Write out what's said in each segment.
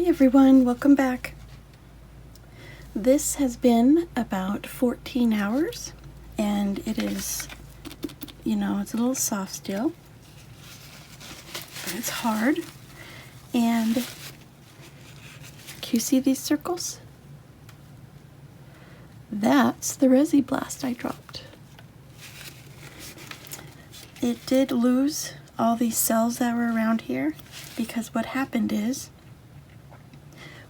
everyone, welcome back. This has been about 14 hours and it is, it's a little soft still, but it's hard. And can you see these circles? That's the Resi-Blast I dropped. It did lose all these cells that were around here because what happened is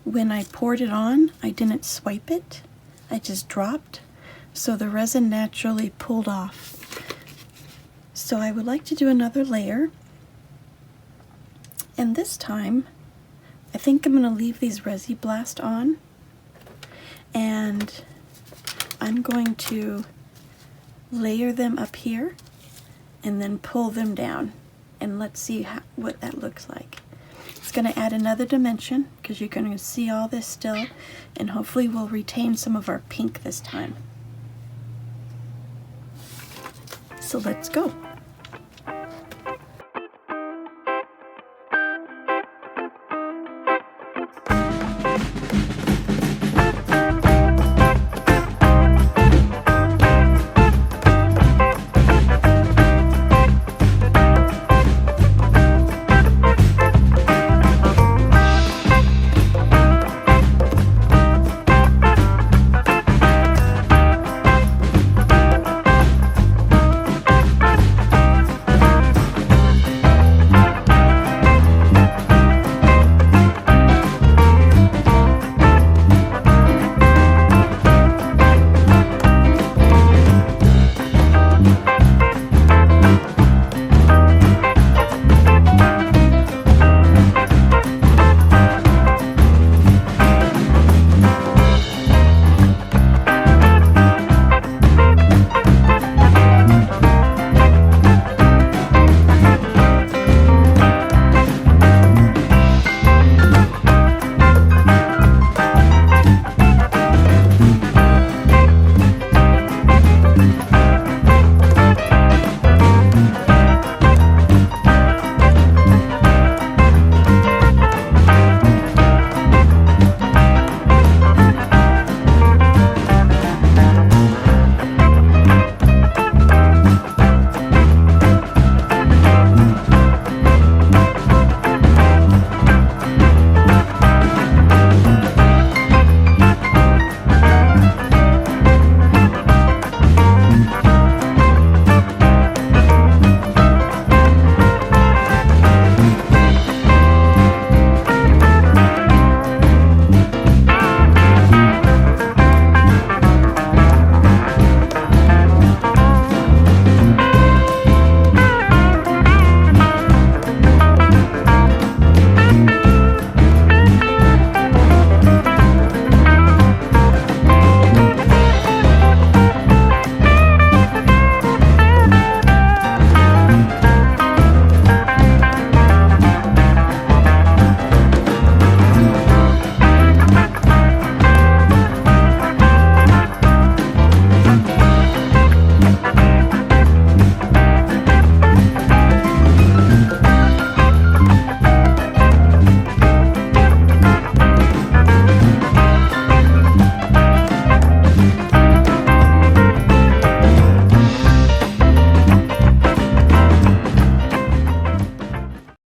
when I poured it on, I didn't swipe it. I just dropped. So the resin naturally pulled off. So I would like to do another layer. And this time, I think I'm going to leave these Resi-Blast on. And I'm going to layer them up here and then pull them down. And let's see what that looks like. It's going to add another dimension because you're going to see all this still, and hopefully we'll retain some of our pink this time. So let's go.